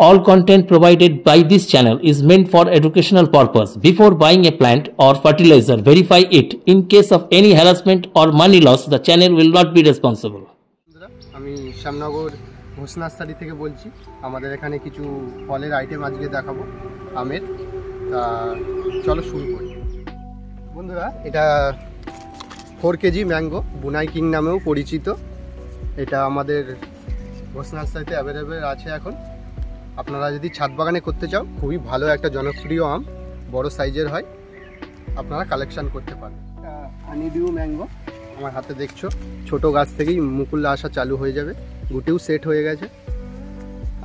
All content provided by this channel is meant for educational purpose. Before buying a plant or fertilizer, verify it. In case of any harassment or money loss, the channel will not be responsible. আমি Shyamnagar Ghosh nursery থেকে বলছি। আমাদের এখানে কিছু ফলের item আজকে দেখাবো আমের। চলো শুরু করি। বন্ধুরা, এটা 4 কেজি ম্যাঙ্গো, বুনাই কিং নামেও পরিচিত। এটা আমাদের ঘোষ নার্সারিতে অ্যাভেলেবেল আছে এখন। আপনারা যদি ছাদ বাগানে করতে চাও, খুবই ভালো একটা জনপ্রিয় আম, বড় সাইজের হয়, আপনারা কালেকশন করতে পারেন। হানিডিউ ম্যাঙ্গো আমার হাতে দেখছো, ছোট গাছ থেকেই মুকুল আসা চালু হয়ে যাবে, গুটিও সেট হয়ে গেছে।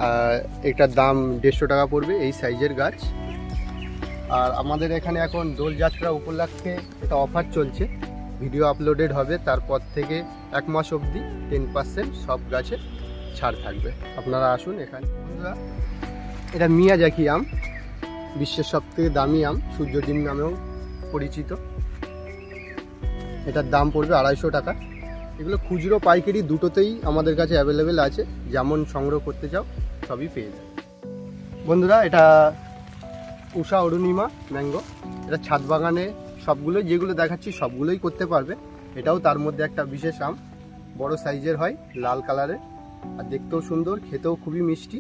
আর এটার দাম 150 টাকা পড়বে, এই সাইজের গাছ। আর আমাদের এখানে এখন দোলযাত্রা উপলক্ষে এটা অফার চলছে, ভিডিও আপলোডেড হবে, তারপর থেকে 1 মাস অবধি 10% সব গাছে ছাড় থাকবে। আপনারা আসুন এখানে। বন্ধুরা, এটা মিয়াজাকি আম, বিশ্বের সবথেকে দামি আম, সূর্যডিম নামেও পরিচিত। এটার দাম পড়বে 250 টাকা। এগুলো খুচরো পাইকারি দুটোতেই আমাদের কাছে অ্যাভেলেবেল আছে, যেমন সংগ্রহ করতে চাও সবই পেয়ে যাবে। বন্ধুরা, এটা উষা অরুণিমা ম্যাঙ্গো। এটা ছাদ বাগানে সবগুলোই, যেগুলো দেখাচ্ছি সবগুলোই করতে পারবে। এটাও তার মধ্যে একটা বিশেষ আম, বড় সাইজের হয়, লাল কালারের, আর দেখতেও সুন্দর, খেতেও খুবই মিষ্টি।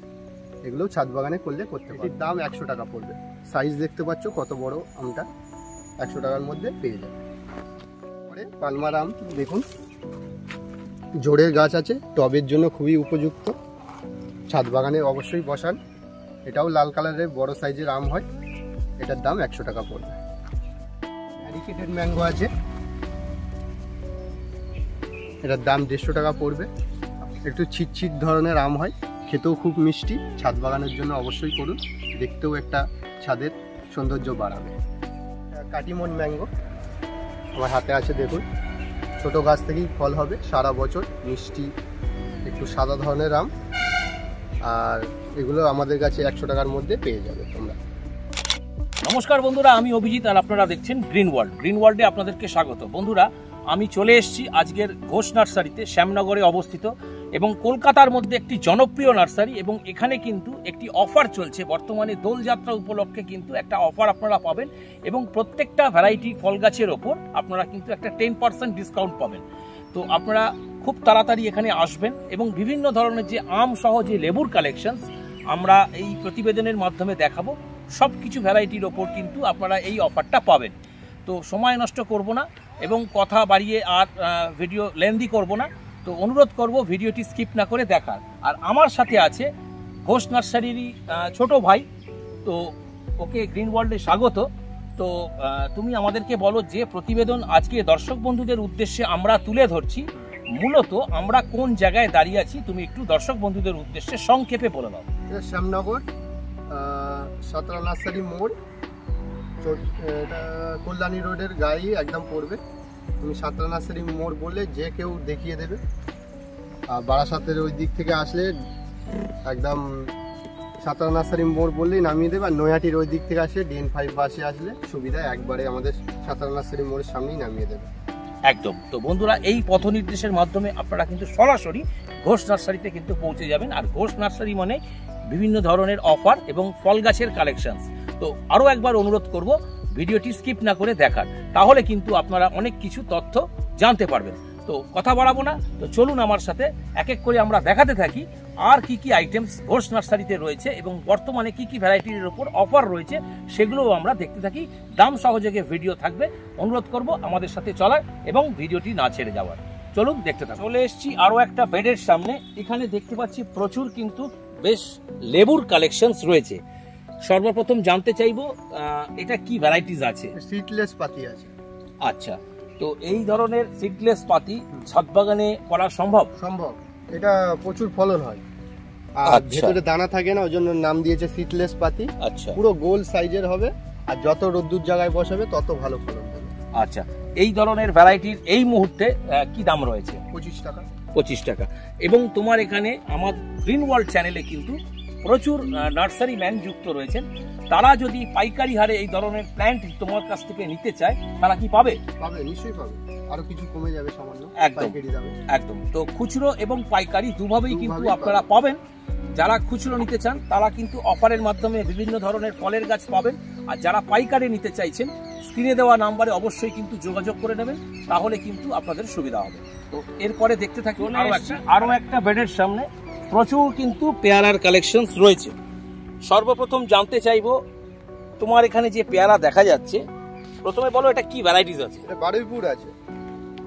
এগুলোও ছাদ বাগানে করলে করতে পারবে। এর দাম 100 টাকা পড়বে। সাইজ দেখতে পাচ্ছ কত বড় আমটা, 100 টাকার মধ্যে পেয়ে যাবে। পরে পালমার আম দেখুন, জোড়ের গাছ আছে, টবের জন্য খুবই উপযুক্ত, ছাদ বাগানে অবশ্যই বসান। এটাও লাল কালারের বড় সাইজের আম হয়, এটার দাম 100 টাকা পড়বে। ভ্যারিকেটেড ম্যাঙ্গো আছে, এটার দাম 150 টাকা পড়বে। একটু ছিটছিট ধরনের আম হয়, খেতেও খুব মিষ্টি, ছাদ বাগানের জন্য অবশ্যই করুন, দেখতেও একটা ছাদের সৌন্দর্য বাড়াবে। কাটিমন ম্যাঙ্গো আমার হাতে আছে দেখুন, ছোট গাছ থেকেই ফল হবে, সারা বছর মিষ্টি, একটু সাদা ধরনের আম। আর এগুলো আমাদের কাছে 100 টাকার মধ্যে পেয়ে যাবে তোমরা। নমস্কার বন্ধুরা, আমি অভিজিৎ, আর আপনারা দেখছেন গ্রিন ওয়ার্ল্ড। গ্রিন ওয়ার্ল্ডে আপনাদেরকে স্বাগত। বন্ধুরা, আমি চলে এসেছি আজকের ঘোষ নার্সারিতে, শ্যামনগরে অবস্থিত এবং কলকাতার মধ্যে একটি জনপ্রিয় নার্সারি। এবং এখানে কিন্তু একটি অফার চলছে বর্তমানে, দোলযাত্রা উপলক্ষে কিন্তু একটা অফার আপনারা পাবেন এবং প্রত্যেকটা ভ্যারাইটি ফল গাছের ওপর আপনারা কিন্তু একটা 10% ডিসকাউন্ট পাবেন। তো আপনারা খুব তাড়াতাড়ি এখানে আসবেন এবং বিভিন্ন ধরনের যে আম সহ যে লেবুর কালেকশনস আমরা এই প্রতিবেদনের মাধ্যমে দেখাবো, সব কিছু ভ্যারাইটির ওপর কিন্তু আপনারা এই অফারটা পাবেন। তো সময় নষ্ট করব না এবং কথা বাড়িয়ে আর ভিডিও লেন্দি করব না, তো অনুরোধ করব ভিডিওটি স্কিপ না করে দেখার। আর আমার সাথে আছে ঘোষ নার্সারিরই ছোট ভাই, তো ওকে গ্রিন ওয়ার্ল্ডে স্বাগত। তো তুমি আমাদেরকে বলো যে প্রতিবেদন আজকে দর্শক বন্ধুদের উদ্দেশ্যে আমরা তুলে ধরছি, মূলত আমরা কোন জায়গায় দাঁড়িয়ে আছি, তুমি একটু দর্শক বন্ধুদের উদ্দেশ্যে সংক্ষেপে বলে দাও। শ্যামনগর সাতরা নার্সারি মোড়, এটা কল্যাণী রোডের গায়ে একদম পড়বে। তুমি সাতরা নার্সারি মোড় বললে যে কেউ দেখিয়ে দেবে। আর বারাসাতের ওই দিক থেকে আসলে একদম সাতরা নার্সারি মোড় বললেই নামিয়ে দেবে। আর নৈহাটির ওই দিক থেকে আসলে DN5 বাসে আসলে সুবিধা, একবারে আমাদের সাতরা নার্সারি মোড়ের সামনেই নামিয়ে দেবে। একদম। তো বন্ধুরা, এই পথ নির্দেশের মাধ্যমে আপনারা কিন্তু সরাসরি ঘোষ নার্সারিতে কিন্তু পৌঁছে যাবেন। আর ঘোষ নার্সারি মানে বিভিন্ন ধরনের অফার এবং ফল গাছের কালেকশনস। তো আরও একবার অনুরোধ করব ভিডিওটি স্কিপ না করে দেখার, তাহলে কিন্তু আপনারা অনেক কিছু তথ্য জানতে পারবেন। তো কথা বাড়াবো না, তো চলুন আমার সাথে এক এক করে আমরা দেখাতে থাকি আর কি কি আইটেমস ঘোষ নার্সারিতে রয়েছে এবং বর্তমানে কি কি ভ্যারাইটির উপর অফার রয়েছে সেগুলোও আমরা দেখতে থাকি। দাম সহযোগে ভিডিও থাকবে, অনুরোধ করব আমাদের সাথে চলার এবং ভিডিওটি না ছেড়ে যাওয়ার। চলুন দেখতে থাকি। চলে এসেছি আরও একটা বেডের সামনে, এখানে দেখতে পাচ্ছি প্রচুর কিন্তু বেশ লেবুর কালেকশনস রয়েছে। সর্বপ্রথম জানতে চাইবো এটা কি ভ্যারাইটিস আছে? সিডলেস পাতি আছে। আচ্ছা, তো এই ধরনের সিডলেস পাতি ছাদ বাগানে করা সম্ভব? সম্ভব, এটা প্রচুর ফলন হয়। আর ভেতরে দানা থাকে না, ওই জন্য নাম দিয়েছে সিডলেস পাতি। আচ্ছা, পুরো গোল সাইজের হবে, আর যত রোদ্দুর জায়গায় বসাবে তত ভালো ফলন দেবে। আচ্ছা, এই ধরনের ভ্যারাইটির এই মুহূর্তে কি দাম রয়েছে? 25 টাকা। 25 টাকা। এবং তোমার এখানে আমার গ্রিন ওয়ার্ল্ড চ্যানেলে কিন্তু প্রচুর নার্সারি ম্যান যুক্ত রয়েছেন, তারা যদি পাইকারি হারে এই ধরনের প্ল্যান্ট তোমার কাছ থেকে নিতে চায় তারা কি পাবে? পাবে, নিশ্চয়ই পাবে, আরো কিছু কমে যাবে সামান্য। একদম একদম। তো খুচরো এবং পাইকারি দুভাবেই কিন্তু আপনারা পাবেন। যারা খুচরো নিতে চান তারা কিন্তু অফারের মাধ্যমে বিভিন্ন ধরনের ফলের গাছ পাবেন, আর যারা পাইকারি নিতে চাইছেন স্ক্রিনে দেওয়া নাম্বারে অবশ্যই কিন্তু যোগাযোগ করে নেবেন, তাহলে কিন্তু আপনাদের সুবিধা হবে। তো এরপরে দেখতে থাকি আরো একটা বেডের সামনে প্রচুর কিন্তু পেয়ারার কালেকশনস রয়েছে। সর্বপ্রথম জানতে চাইবো, তোমার এখানে যে পেয়ারা দেখা যাচ্ছে, প্রথমে বলো এটা কি ভ্যারাইটিস আছে? এটা বারুইপুর আছে।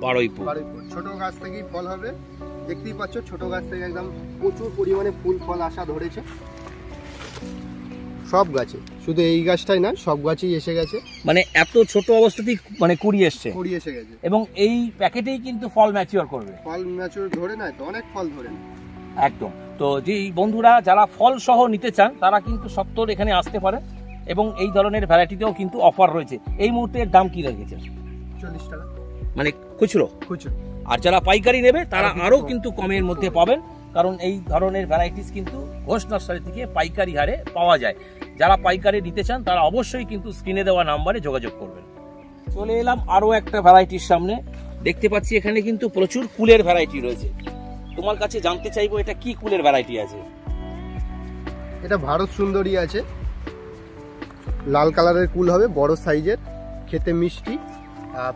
বারুইপুর ছোট গাছ থেকেই ফল হবে, দেখতেই পাচ্ছ ছোট গাছ থেকে একদম প্রচুর পরিমাণে ফুল ফল আসা ধরেছে সব গাছে, শুধু এই গাছটাই না সব গাছেই এসে গেছে। মানে এত ছোট অবস্থাতেই মানে কুড়ি এসে গেছে, এবং এই প্যাকেটেই কিন্তু ফল ম্যাচিওর করবে। ফল ম্যাচিওর ধরে না তো, অনেক ফল ধরে না একদম। তো যে বন্ধুরা যারা ফল সহ নিতে চান তারা কিন্তু সত্তর এখানে আসতে পারে, এবং এই ধরনের ভ্যারাইটিতেও কিন্তু অফার রয়েছে। এই মুহূর্তে দাম কি রেখেছে? 40 টাকা মানে খুচরো। আর যারা পাইকারি নেবে তারা আরো কিন্তু কমের মধ্যে পাবেন, কারণ এই ধরনের ভ্যারাইটিস কিন্তু ঘোষ নার্সারি থেকে পাইকারি হারে পাওয়া যায়। যারা পাইকারি নিতে চান তারা অবশ্যই কিন্তু স্ক্রিনে দেওয়া নাম্বারে যোগাযোগ করবেন। চলে এলাম আরো একটা ভ্যারাইটির সামনে, দেখতে পাচ্ছি এখানে কিন্তু প্রচুর কুলের ভ্যারাইটি রয়েছে। তোমার কাছে জানতে চাইবো এটা কি কুলের ভ্যারাইটি আছে? এটা ভারত সুন্দরী আছে, লাল কালারের কুল হবে, বড় সাইজের, খেতে মিষ্টি,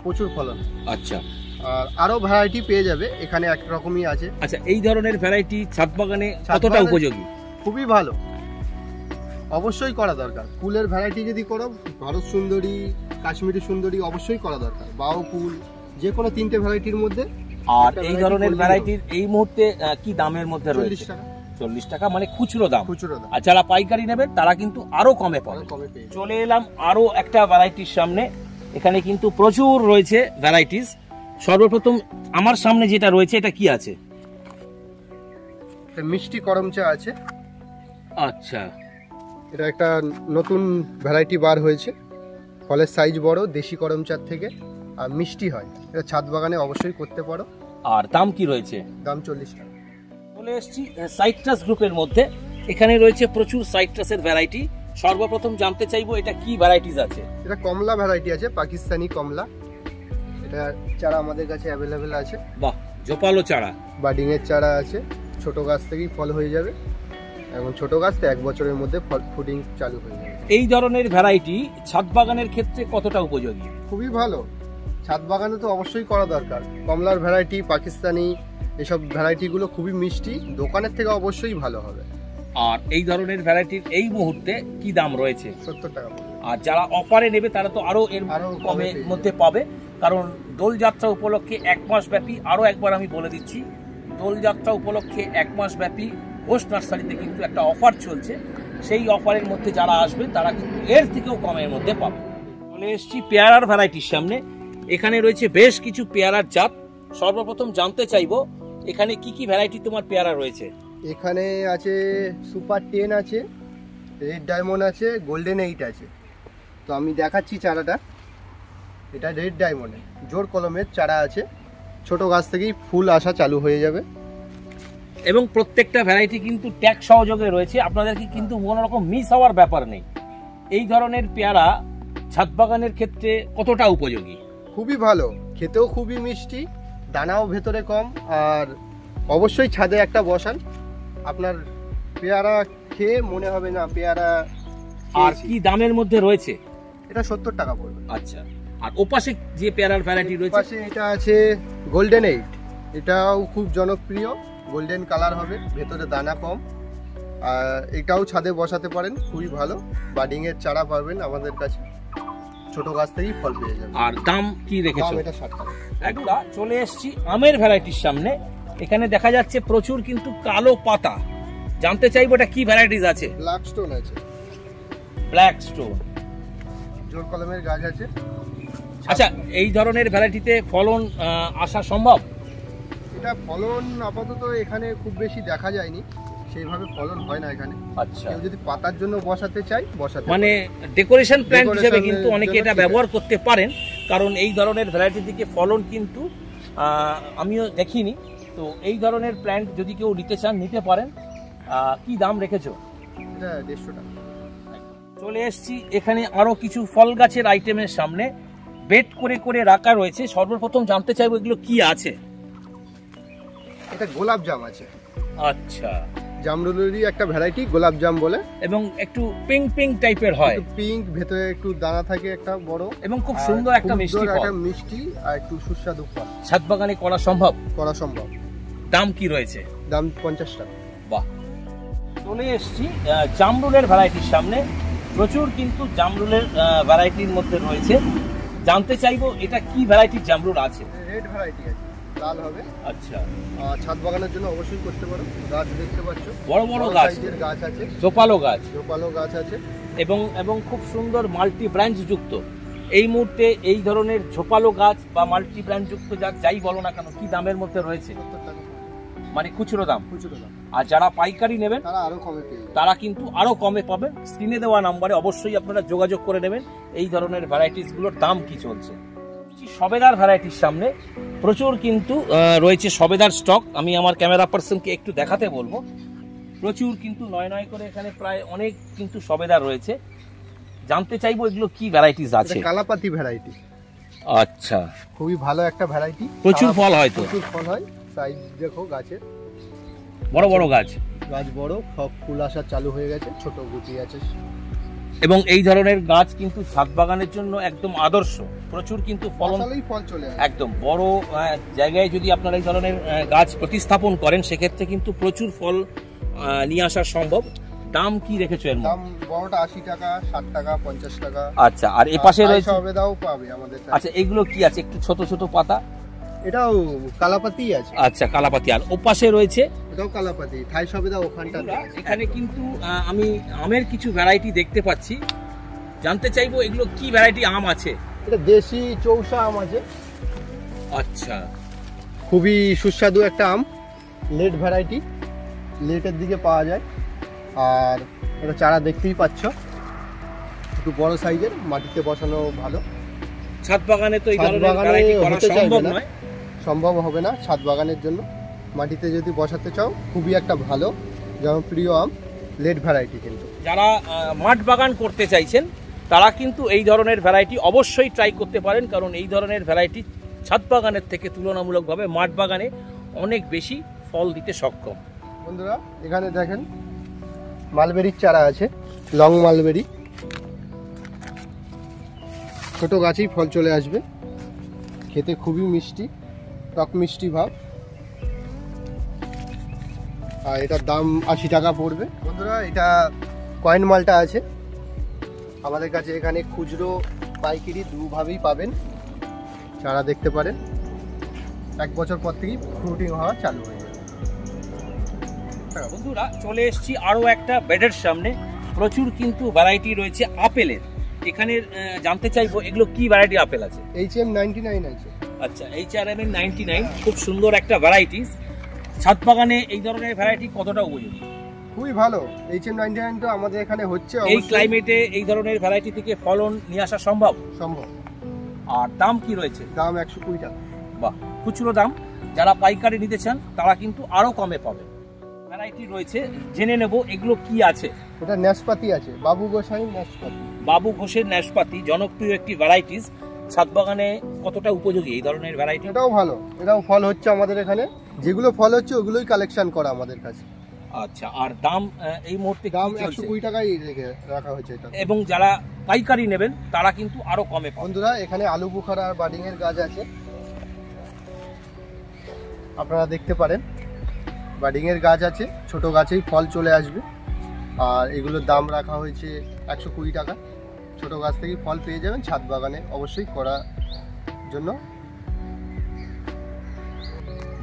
প্রচুর ফলন। আচ্ছা, আর আরো ভ্যারাইটি পেয়ে যাবে এখানে, এক রকমই আছে। আচ্ছা, এই ধরনের ভ্যারাইটি ছাদ বাগানে কতটা উপযোগী? খুবই ভালো, অবশ্যই করা দরকার। কুলের ভ্যারাইটি যদি করো, ভারত সুন্দরী, কাশ্মীরি সুন্দরী অবশ্যই করা দরকার, বাও কুল, যে কোনো 3টে ভ্যারাইটির মধ্যে। আর এই ধরনের ভ্যারাইটির এই মুহূর্তে কি দামের মধ্যে রয়েছে? 40 টাকা। 40 টাকা মানে খুচরো দাম। আর যারা পাইকারি নেবেন তারা কিন্তু আরো কমে পাবে। চলে এলাম আরো একটা ভ্যারাইটির সামনে, এখানে কিন্তু প্রচুর রয়েছে ভ্যারাইটিস। সর্বপ্রথম আমার সামনে যেটা রয়েছে এটা কি আছে? মিষ্টি করমচা আছে। আচ্ছা, এটা একটা নতুন ভ্যারাইটি বার হয়েছে, ফলের সাইজ বড়, দেশি করমচার থেকে, আর মিষ্টি হয়। এটা ছাদ বাগানে অবশ্যই করতে পারো। আর দাম কি রয়েছে? দাম 40 টাকা। চলে এসেছি সাইট্রাস গ্রুপের মধ্যে, এখানে রয়েছে প্রচুর সাইট্রাসের ভ্যারাইটি। সর্বপ্রথম জানতে চাইবো এটা কি ভ্যারাইটিস আছে? এটা কমলা ভ্যারাইটি আছে, পাকিস্তানি কমলা। এটা চারা আমাদের কাছে অ্যাভেলেবেল আছে। বাহ, জোপালো চারা, বাডিং এর চারা আছে, ছোট গাছ থেকেই ফল হয়ে যাবে, এবং ছোট গাছ তো 1 বছরের মধ্যে ফল ফুডিং চালু হয়ে যাবে। এই ধরনের ভ্যারাইটি ছাদ বাগানের ক্ষেত্রে কতটা উপযোগী? খুবই ভালো, ছাদ বাগানে তো অবশ্যই করা দরকার। কমলার ভ্যারাইটি, পাকিস্তানি, এসব ভ্যারাইটিগুলো খুবই মিষ্টি, দোকানের থেকে অবশ্যই ভালো হবে। আর এই ধরনের ভ্যারাইটির এই মুহূর্তে কি দাম রয়েছে? 70 টাকা। আর যারা অফারে নেবে তারা তো আরো এর কমের মধ্যে পাবে, কারণ দোলযাত্রা উপলক্ষে 1 মাস ব্যাপী, আরো একবার আমি বলে দিচ্ছি, দোলযাত্রা উপলক্ষে 1 মাস ব্যাপী ঘোষ নার্সারিতে কিন্তু একটা অফার চলছে। সেই অফারের মধ্যে যারা আসবে তারা কিন্তু এর থেকেও কমের মধ্যে পাবে। চলে এসেছি পেয়ারার ভ্যারাইটির সামনে, এখানে রয়েছে বেশ কিছু পেয়ারার জাত। সর্বপ্রথম জানতে চাইবো এখানে কি কি ভ্যারাইটি তোমার পেয়ারা রয়েছে? এখানে আছে সুপার 10 আছে, রেড ডায়মন্ড আছে, গোল্ডেন 8 আছে। তো আমি দেখাচ্ছি চারাটা, এটা রেড ডায়মন্ড, জোর কলমের চারা আছে, ছোট গাছ থেকেই ফুল আসা চালু হয়ে যাবে, এবং প্রত্যেকটা ভ্যারাইটি কিন্তু ট্যাগ সহযোগে রয়েছে, আপনাদেরকে কিন্তু কোনো রকম মিস হওয়ার ব্যাপার নেই। এই ধরনের পেয়ারা ছাদ বাগানের ক্ষেত্রে কতটা উপযোগী? খুবই ভালো, খেতেও খুবই মিষ্টি, দানাও ভেতরে কম, আর অবশ্যই ছাদে একটা বসান, আপনার পেয়ারা খেয়ে মনে হবে না পেয়ারা। আর কি দামের মধ্যে রয়েছে? এটা 70 টাকা পড়বে। আচ্ছা, আর ওপাশে যে পেয়ারার ভ্যারাইটি রয়েছে? ওপাশে এটা আছে গোল্ডেন 8, এটাও খুব জনপ্রিয়, গোল্ডেন কালার হবে, ভেতরে দানা কম, আর এটাও ছাদে বসাতে পারেন, খুবই ভালো। বাডিং এর চারা পাবেন আমাদের কাছে, ছোট গাছ থেকেই ফল পেয়ে যাবেন। আর দাম কি রেখেছো? এটা 60 টাকা। একটা চলে এসেছি আমের ভ্যারাইটির সামনে, এখানে দেখা যাচ্ছে প্রচুর কিন্তু কালো পাতা। জানতে চাইবো এটা কি ভ্যারাইটিস আছে? ব্ল্যাক স্টোন আছে, ব্ল্যাক স্টোন, জোর কলমের গাছ আছে। আচ্ছা, এই ধরনের ভ্যারাইটিতে ফলন আসা সম্ভব? এটা ফলন আপাতত এখানে খুব বেশি দেখা যায়নি, সেইভাবে ফলন হয় না এখানে। আচ্ছা, কেউ যদি পাতার জন্য বসাতে চাই বসাতে, মানে ডেকোরেশন প্ল্যান্ট হিসেবে কিন্তু অনেকে এটা ব্যবহার করতে পারেন, কারণ এই ধরনের ভ্যারাইটি থেকে ফলন কিন্তু আমিও দেখিনি। তো এই ধরনের প্ল্যান্ট যদি কেউ নিতে চান নিতে পারেন। কি দাম রেখেছো? এটা 150 টাকা। চলে এসেছি এখানে আরো কিছু ফল গাছের আইটেমের সামনে, বেড করে করে রাখা রয়েছে। সর্বপ্রথম জানতে চাইবো এগুলো কি আছে? এটা গোলাপ জাম আছে। আচ্ছা, জামরুলেরই একটা ভ্যারাইটি, গোলাপ জাম বলে, এবং একটু পিঙ্ক পিঙ্ক টাইপের হয়, পিঙ্ক, ভেতরে একটু দানা থাকে একটা বড়, এবং খুব সুন্দর একটা মিষ্টি ফল, একটা মিষ্টি আর একটু সুস্বাদু ফল। ছাদ বাগানে করা সম্ভব? করা সম্ভব। দাম কি রয়েছে? দাম 50 টাকা। বাহ। চলে এসেছি জামরুলের ভ্যারাইটির সামনে। প্রচুর কিন্তু জামরুলের ভ্যারাইটির মধ্যে রয়েছে। জানতে চাইবো এটা কি ভ্যারাইটির জামরুল আছে? রেড ভ্যারাইটি আছে, লাল হবে। আচ্ছা, ছাদ বাগানের জন্য অবশ্যই করতে পারো। গাছ দেখতে পাচ্ছ, বড় বড় গাছ, সাইজের গাছ আছে, জোপালো গাছ, জোপালো গাছ আছে, এবং খুব সুন্দর মাল্টি ব্রাঞ্চ যুক্ত। এই মুহূর্তে এই ধরনের ঝোপালো গাছ বা মাল্টি ব্রাঞ্চ যুক্ত যাই বলো না কেন, কি দামের মধ্যে রয়েছে? 70 টাকা মানে খুচরো দাম। খুচরো দাম। আর যারা পাইকারি নেবেন তারা আরো কমে পেয়ে যাবে। তারা কিন্তু আরো কমে পাবেন। স্ক্রিনে দেওয়া নাম্বারে অবশ্যই আপনারা যোগাযোগ করে নেবেন। এই ধরনের ভ্যারাইটিস গুলোর দাম কি চলছে। সবেদার ভ্যারাইটির সামনে প্রচুর কিন্তু রয়েছে সবেদার স্টক। আমি আমার ক্যামেরা পার্সনকে একটু দেখাতে বলবো। প্রচুর কিন্তু নয় করে এখানে প্রায় অনেক কিন্তু সবেদার রয়েছে। জানতে চাইবো এগুলো কি ভ্যারাইটিস আছে? কালাপাতি ভ্যারাইটি। আচ্ছা, খুবই ভালো একটা ভ্যারাইটি, প্রচুর ফল হয় তো? প্রচুর ফল হয়। সাইজ দেখো গাছের, বড় বড় গাছ, গাছ বড়, সব ফুল আসা চালু হয়ে গেছে, ছোট গুটি আছে। এবং এই ধরনের গাছ কিন্তু ছাদ বাগানের জন্য একদম আদর্শ। প্রচুর কিন্তু ফল চলে আসে। একদম বড় জায়গায় যদি আপনারা এই ধরনের গাছ প্রতিস্থাপন করেন সেক্ষেত্রে কিন্তু প্রচুর ফল নিয়ে আসা সম্ভব। দাম কি রেখেছো এর? দাম বড়টা 80 টাকা, 60 টাকা, 50 টাকা। আচ্ছা, আর এই পাশে রয়েছে সবেদাও পাবে আমাদের কাছে। আচ্ছা, এগুলো কি আছে? একটু ছোট ছোট পাতা। এটাও কালাপাতি আছে। আচ্ছা, কালাপাতি। আর ও পাশে রয়েছে এটাও কালাপাতি, থাই সবেদা ওখানটা। এখানে কিন্তু আমি আমের কিছু ভ্যারাইটি দেখতে পাচ্ছি। জানতে চাইবো এগুলো কি ভ্যারাইটি আম আছে? এটা দেশি চৌসা আম আছে। আচ্ছা, খুবই সুস্বাদু একটা আম, লেট ভ্যারাইটি, লেটের দিকে পাওয়া যায়। আর এটা চারা দেখতেই পাচ্ছ, একটু বড় সাইজের, মাটিতে বসানো ভালো। ছাদ বাগানে তো এই ধরনের ভ্যারাইটি করা সম্ভব নয়, সম্ভব হবে না ছাদ বাগানের জন্য। মাটিতে যদি বসাতে চাও খুবই একটা ভালো জনপ্রিয় আম, লেট ভ্যারাইটি। কিন্তু যারা মাঠ বাগান করতে চাইছেন তারা কিন্তু এই ধরনের ভ্যারাইটি অবশ্যই ট্রাই করতে পারেন, কারণ এই ধরনের ভ্যারাইটি ছাদ বাগানের থেকে তুলনামূলকভাবে মাঠ বাগানে অনেক বেশি ফল দিতে সক্ষম। বন্ধুরা এখানে দেখেন মালবেরির চারা আছে, লং মালবেরি। ছোট গাছেই ফল চলে আসবে, খেতে খুবই মিষ্টি, টক মিষ্টি ভাব। আর এটার দাম 80 টাকা পড়বে। বন্ধুরা এটা কয়েন মালটা আছে আমাদের কাছে। এখানে খুচরো পাইকারি দুভাবেই পাবেন। চারা দেখতে পারেন, 1 বছর পর থেকেই ফ্রুটিং হওয়া চালু হয়ে যাবে। বন্ধুরা চলে এসেছি আরও একটা বেডের সামনে। প্রচুর কিন্তু ভ্যারাইটি রয়েছে আপেলের। এখানে জানতে চাইবো এগুলো কি ভ্যারাইটি আপেল আছে? HM99 আছে। আচ্ছা, HRM99 খুব সুন্দর একটা ভ্যারাইটিস। ছাদ বাগানে এই ধরনের ভ্যারাইটি কতটা উপযোগী? খুবই ভালো। HM99 তো আমাদের এখানে হচ্ছে। এই ক্লাইমেটে এই ধরনের ভ্যারাইটি থেকে ফলন নিয়ে আসা সম্ভব? সম্ভব। আর দাম কি রয়েছে? দাম 120 টাকা। বাহ, খুচরো দাম। যারা পাইকারি নিতে চান তারা কিন্তু আরো কমে পাবে। ভ্যারাইটি রয়েছে, জেনে নেব এগুলো কি আছে। এটা নাশপাতি আছে, বাবু গোসাই নাশপাতি। বাবু ঘোষের নাশপাতি জনপ্রিয় একটি ভ্যারাইটিস। ছাদ বাগানে কতটা উপযোগী এই ধরনের ভ্যারাইটি? এটাও ভালো, এটাও ফল হচ্ছে আমাদের এখানে। যেগুলো ফল হচ্ছে ওগুলোই কালেকশন করা আমাদের কাছে। আচ্ছা, আর দাম এই মুহূর্তে দাম 120 টাকাই রাখা হয়েছে এটা। এবং যারা পাইকারি নেবেন তারা কিন্তু আরো কমে পাবেন। বন্ধুরা এখানে আলু বুখারা আর বাডিং এর গাছ আছে, আপনারা দেখতে পারেন। বাডিং এর গাছ আছে, ছোট গাছেই ফল চলে আসবে। আর এগুলোর দাম রাখা হয়েছে 120 টাকা। ছোট গাছ থেকেই ফল পেয়ে যাবেন ছাদ বাগানে অবশ্যই করার জন্য।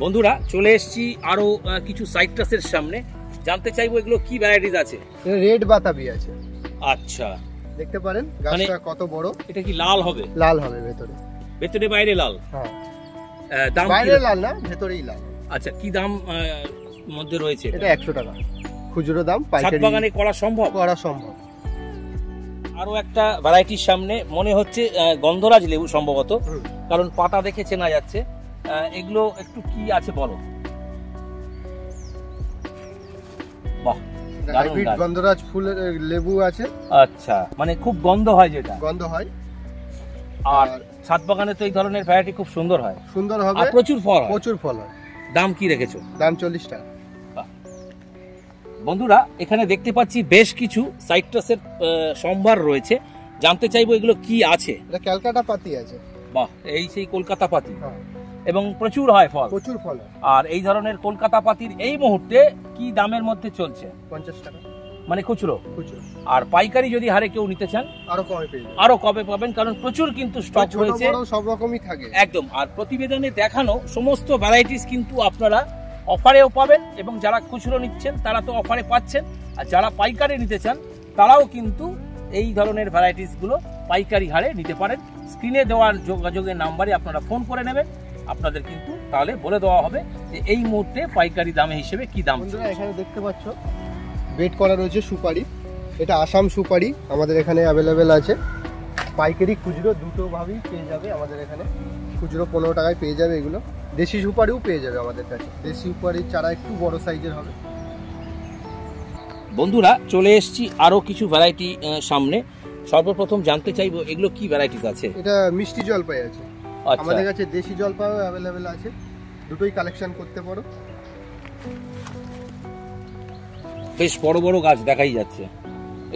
বন্ধুরা চলে এসেছি আরো কিছু সাইট্রাসের সামনে। জানতে চাইবো এগুলো কি ভ্যারাইটিস আছে? রেড বাতাবি আছে। আচ্ছা, দেখতে পারেন গাছটা কত বড়। এটা কি লাল হবে? লাল হবে ভেতরে, ভেতরে বাইরে লাল। হ্যাঁ, দাম বাইরে লাল না, ভেতরেই লাল। আচ্ছা, কি দাম মধ্যে রয়েছে? এটা 100 টাকা খুচরো দাম। ছাদ পাইকারি বাগানে করা সম্ভব? করা সম্ভব। আরো একটা ভ্যারাইটির সামনে, মনে হচ্ছে গন্ধরাজ লেবু সম্ভবত, কারণ পাতা দেখে চেনা যাচ্ছে। এগুলো একটু কি আছে বলো। বাহ, হাইব্রিড গন্ধরাজ ফুলের লেবু আছে। আচ্ছা, মানে খুব গন্ধ হয়, যেটা গন্ধ হয়। আর ছাদ বাগানে তো এই ধরনের ভ্যারাইটি খুব সুন্দর হয়। সুন্দর হবে, আর প্রচুর ফল হয়। প্রচুর ফল হয়। দাম কি রেখেছো? দাম 40 টাকা। বন্ধুরা এখানে দেখতে পাচ্ছি বেশ কিছু সাইট্রাসের সম্ভার রয়েছে, জানতে চাইবো এগুলো কি আছে। এটা ক্যালকাটা পাতি আছে। বাহ, এই সেই কলকাতা পাতি, এবং প্রচুর হয় ফল, প্রচুর ফল। আর এই ধরনের কলকাতা পাতির এই মুহূর্তে কি দামের মধ্যে চলছে? 50 টাকা মানে খুচরো। আর পাইকারি যদি হারে কেউ নিতে চান আরো কবে পাবেন, কারণ প্রচুর কিন্তু স্টক রয়েছে, সব রকমই থাকে একদম। আর প্রতিবেদনে দেখানো সমস্ত ভ্যারাইটিস কিন্তু আপনারা অফারেও পাবেন, এবং যারা খুচরো নিচ্ছেন তারা তো অফারে পাচ্ছেন, আর যারা পাইকারি নিতে চান তারাও কিন্তু এই ধরনের ভ্যারাইটিস গুলো পাইকারি হারে নিতে পারেন। স্ক্রিনে দেওয়ার যোগাযোগের নাম্বারে আপনারা ফোন করে নেবেন, আপনাদের কিন্তু তাহলে বলে দেওয়া হবে যে এই মুহূর্তে পাইকারি দামে হিসেবে কি দাম। এখানে দেখতে পাচ্ছ বেড করা রয়েছে সুপারি, এটা আসাম সুপারি আমাদের এখানে অ্যাভেলেবেল আছে। পাইকারি খুচরো দুটো ভাবেই পেয়ে যাবে আমাদের এখানে। খুচরো 15 টাকায় পেয়ে যাবে এগুলো। দেশি সুপারিও পেয়ে যাবে আমাদের কাছে। দেশি সুপারির চারা একটু বড় সাইজের হবে। বন্ধুরা চলে এসেছি আরো কিছু ভ্যারাইটি সামনে। সর্বপ্রথম জানতে চাইবো এগুলো কি ভ্যারাইটিস আছে? এটা মিষ্টি জলপাই আছে আমাদের কাছে, দেশি জলপাইও অ্যাভেলেবেল আছে, দুটোই কালেকশন করতে পারো। বেশ বড় বড় গাছ দেখাই যাচ্ছে।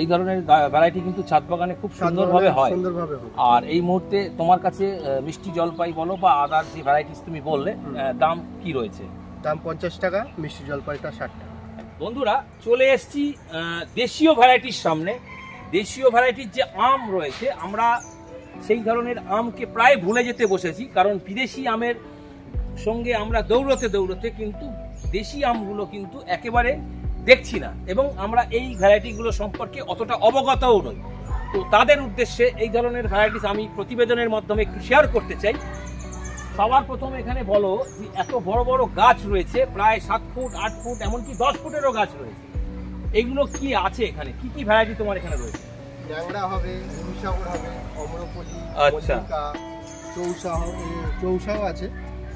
এই ধরনের ভ্যারাইটি কিন্তু ছাদ বাগানে খুব সুন্দরভাবে হয়। আর এই মুহূর্তে তোমার কাছে মিষ্টি জলপাই বলো বা আদার যে ভ্যারাইটিস তুমি বললে, দাম কি রয়েছে? দাম 50 টাকা, মিষ্টি জলপাইটা 60 টাকা। বন্ধুরা চলে এসেছি দেশীয় ভ্যারাইটির সামনে। দেশীয় ভ্যারাইটির যে আম রয়েছে, আমরা সেই ধরনের আমকে প্রায় ভুলে যেতে বসেছি, কারণ বিদেশি আমের সঙ্গে আমরা দৌড়তে দৌড়তে কিন্তু দেশি আমগুলো কিন্তু একেবারে দেখছি না, এবং আমরা এই ভ্যারাইটিগুলো সম্পর্কে অতটা অবগতও নই। তো তাদের উদ্দেশ্যে এই ধরনের ভ্যারাইটিস আমি প্রতিবেদনের মাধ্যমে একটু শেয়ার করতে চাই। সবার প্রথম এখানে বলো যে এত বড় বড় গাছ রয়েছে, প্রায় 7 ফুট 8 ফুট এমনকি 10 ফুটেরও গাছ রয়েছে। এগুলো কি আছে এখানে, কি কি ভ্যারাইটি তোমার এখানে রয়েছে? ল্যাংড়া হবে, ভূমিসাগর হবে, অমরপলি, আচ্ছা, চৌসাও আছে,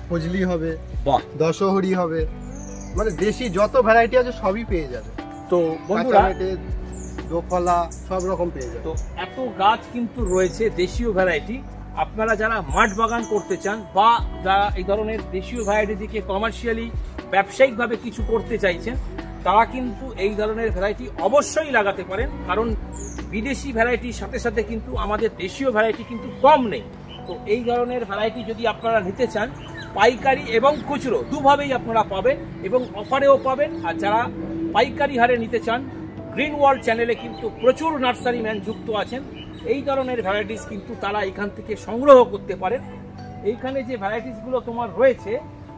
ফজলি হবে, বাহ, দশহরি হবে, মানে দেশি যত ভ্যারাইটি আছে সবই পেয়ে যাবে। তো বন্ধুরা দোফলা সব রকম পেয়ে যাবে। তো এত গাছ কিন্তু রয়েছে দেশীয় ভ্যারাইটি। আপনারা যারা মাঠ বাগান করতে চান বা যারা এই ধরনের দেশীয় ভ্যারাইটি থেকে কমার্শিয়ালি ব্যবসায়িকভাবে কিছু করতে চাইছেন, তারা কিন্তু এই ধরনের ভ্যারাইটি অবশ্যই লাগাতে পারেন, কারণ বিদেশি ভ্যারাইটির সাথে সাথে কিন্তু আমাদের দেশীয় ভ্যারাইটি কিন্তু কম নেই। তো এই ধরনের ভ্যারাইটি যদি আপনারা নিতে চান, পাইকারি এবং খুচরো দুভাবেই আপনারা পাবেন, এবং অফারেও পাবেন। আর যারা পাইকারি হারে নিতে চান, গ্রিন ওয়ার্ল্ড চ্যানেলে কিন্তু প্রচুর নার্সারি ম্যান যুক্ত আছেন। এই ধরনের ভ্যারাইটিস কিন্তু তারা এখান থেকে সংগ্রহ করতে পারেন। এইখানে যে ভ্যারাইটিসগুলো তোমার রয়েছে,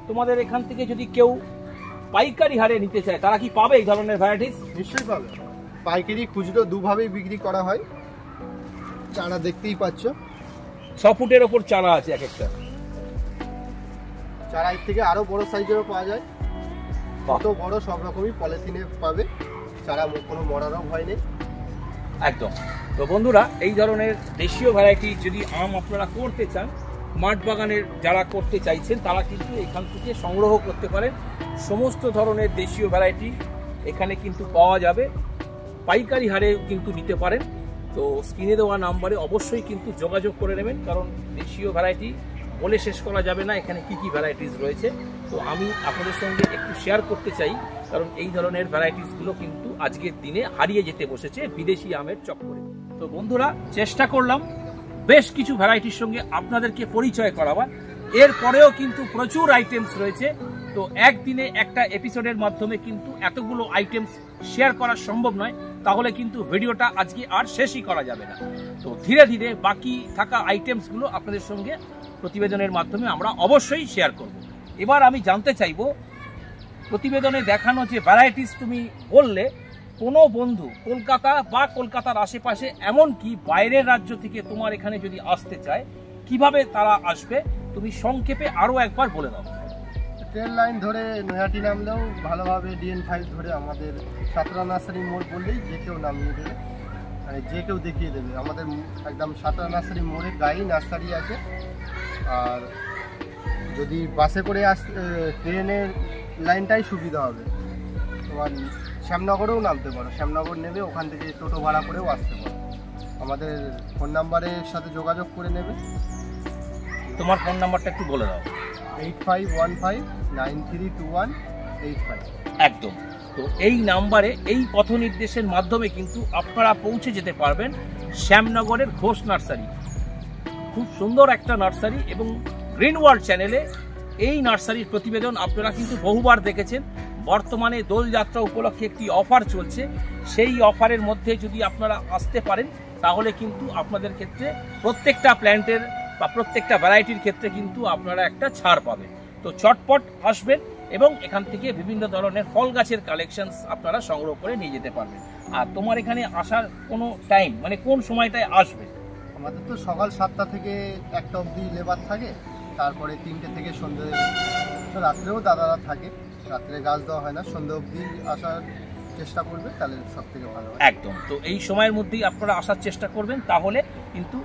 তোমাদের এখান থেকে যদি কেউ পাইকারি হারে নিতে চায়, তারা কি পাবে এই ধরনের ভ্যারাইটিস? নিশ্চয়ই পাবে। পাইকারি খুচরো দুভাবেই বিক্রি করা হয়। চারা দেখতেই পাচ্ছ, 6 ফুটের ওপর চারা আছে এক একটা। চারা এর থেকে আরো বড় সাইজেরও পাওয়া যায়, কত বড় সব রকমই পলিথিনে পাবে। চারা কোনো মরারও ভয় নেই, একদম। তো বন্ধুরা এই ধরনের দেশীয় ভ্যারাইটি যদি আম আপনারা করতে চান, মাঠ বাগানের যারা করতে চাইছেন, তারা কিন্তু এখান থেকে সংগ্রহ করতে পারেন। সমস্ত ধরনের দেশীয় ভ্যারাইটি এখানে কিন্তু পাওয়া যাবে, পাইকারি হারে কিন্তু নিতে পারেন। তো স্ক্রিনে দেওয়া নাম্বারে অবশ্যই কিন্তু যোগাযোগ করে নেবেন, কারণ দেশীয় ভ্যারাইটি বলে শেষ করা যাবে না এখানে কি কি ভ্যারাইটিস রয়েছে। তো আমি আপনাদের সঙ্গে একটু শেয়ার করতে চাই, কারণ এই ধরনের ভ্যারাইটিসগুলো কিন্তু আজকের দিনে হারিয়ে যেতে বসেছে বিদেশি আমের চক্করে। তো বন্ধুরা চেষ্টা করলাম বেশ কিছু ভ্যারাইটির সঙ্গে আপনাদেরকে পরিচয় করাবার। এরপরেও কিন্তু প্রচুর আইটেমস রয়েছে। তো একদিনে একটা এপিসোডের মাধ্যমে কিন্তু এতগুলো আইটেমস শেয়ার করা সম্ভব নয়, তাহলে কিন্তু ভিডিওটা আজকে আর শেষই করা যাবে না। তো ধীরে ধীরে বাকি থাকা আইটেমসগুলো আপনাদের সঙ্গে প্রতিবেদনের মাধ্যমে আমরা অবশ্যই শেয়ার করব। এবার আমি জানতে চাইব, প্রতিবেদনে দেখানো যে ভ্যারাইটিস তুমি বললে, কোনো বন্ধু কলকাতা বা কলকাতার আশেপাশে এমনকি বাইরের রাজ্য থেকে তোমার এখানে যদি আসতে চায়, কিভাবে তারা আসবে তুমি সংক্ষেপে আরও একবার বলে দাও। ট্রেন লাইন ধরে নৈহাটি নামলেও ভালোভাবে DN5 ধরে আমাদের সাতরা নার্সারি মোড় বললেই যে কেউ নামিয়ে দেবে, মানে যে কেউ দেখিয়ে দেবে। আমাদের একদম সাতরা নার্সারি মোড়ে গাড়ি নার্সারি আছে। আর যদি বাসে করে ট্রেনের লাইনটাই সুবিধা হবে, তোমার শ্যামনগরেও নামতে পারো, শ্যামনগর নেবে, ওখান থেকে টোটো ভাড়া করেও আসতে পারো। আমাদের ফোন নাম্বারের সাথে যোগাযোগ করে নেবে। তোমার ফোন নাম্বারটা একটু বলে দাও। 8515932185। একদম। তো এই নাম্বারে এই পথ নির্দেশের মাধ্যমে কিন্তু আপনারা পৌঁছে যেতে পারবেন শ্যামনগরের ঘোষ নার্সারি। খুব সুন্দর একটা নার্সারি, এবং গ্রিন ওয়ার্ল্ড চ্যানেলে এই নার্সারির প্রতিবেদন আপনারা কিন্তু বহুবার দেখেছেন। বর্তমানে দোলযাত্রা উপলক্ষে একটি অফার চলছে, সেই অফারের মধ্যে যদি আপনারা আসতে পারেন তাহলে কিন্তু আপনাদের ক্ষেত্রে প্রত্যেকটা প্ল্যান্টের বা প্রত্যেকটা ভ্যারাইটির ক্ষেত্রে কিন্তু আপনারা একটা ছাড় পাবেন। তো চটপট আসবেন এবং এখান থেকে বিভিন্ন ধরনের ফল গাছের কালেকশনস আপনারা সংগ্রহ করে নিয়ে যেতে পারবেন। আর তোমার এখানে আসার কোনো টাইম, মানে কোন সময়টায় আসবে? আমাদের তো সকাল 7টা থেকে 1টা অবধি লেবার থাকে, তারপরে 3টে থেকে সন্ধ্যে, রাত্রেও দাদারা থাকে, রাত্রে গাছ দেওয়া হয় না, সন্ধ্যে অবধি আসার চেষ্টা করবে, তাহলে সব থেকে ভালো হয়। একদম, তো এই সময়ের মধ্যেই আপনারা আসার চেষ্টা করবেন, তাহলে কিন্তু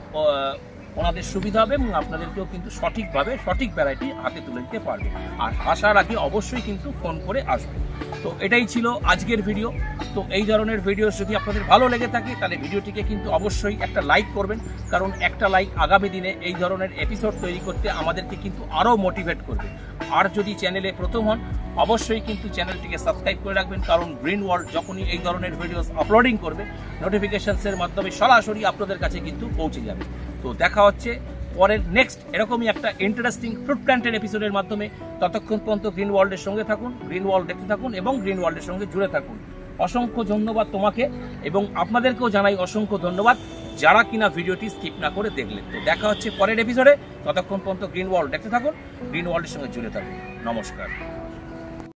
ওনাদের সুবিধা হবে এবং আপনাদেরকেও কিন্তু সঠিকভাবে সঠিক ভ্যারাইটি হাতে তুলে দিতে পারবে। আর আসার আগে অবশ্যই কিন্তু ফোন করে আসবে। তো এটাই ছিল আজকের ভিডিও। তো এই ধরনের ভিডিও যদি আপনাদের ভালো লেগে থাকে তাহলে ভিডিওটিকে কিন্তু অবশ্যই একটা লাইক করবেন, কারণ একটা লাইক আগামী দিনে এই ধরনের এপিসোড তৈরি করতে আমাদেরকে কিন্তু আরও মোটিভেট করবে। আর যদি চ্যানেলে প্রথম হন অবশ্যই কিন্তু চ্যানেলটিকে সাবস্ক্রাইব করে রাখবেন, কারণ গ্রিন ওয়ার্ল্ড যখনই এই ধরনের ভিডিওস আপলোডিং করবে নোটিফিকেশনসের মাধ্যমে সরাসরি আপনাদের কাছে কিন্তু পৌঁছে যাবে। তো দেখা হচ্ছে পরের নেক্সট এরকমই একটা ইন্টারেস্টিং ফ্রুট প্ল্যান্টের এপিসোডের মাধ্যমে। ততক্ষণ পর্যন্ত গ্রিন ওয়ার্ল্ডের সঙ্গে থাকুন, গ্রিন ওয়ার্ল্ড দেখতে থাকুন এবং গ্রিন ওয়ার্ল্ডের সঙ্গে জুড়ে থাকুন। অসংখ্য ধন্যবাদ তোমাকে, এবং আপনাদেরকেও জানাই অসংখ্য ধন্যবাদ যারা কিনা ভিডিওটি স্কিপ না করে দেখলেন। তো দেখা হচ্ছে পরের এপিসোডে, ততক্ষণ পর্যন্ত গ্রিন ওয়ার্ল্ড দেখতে থাকুন, গ্রিন ওয়ার্ল্ডের সঙ্গে জুড়ে থাকুন। নমস্কার।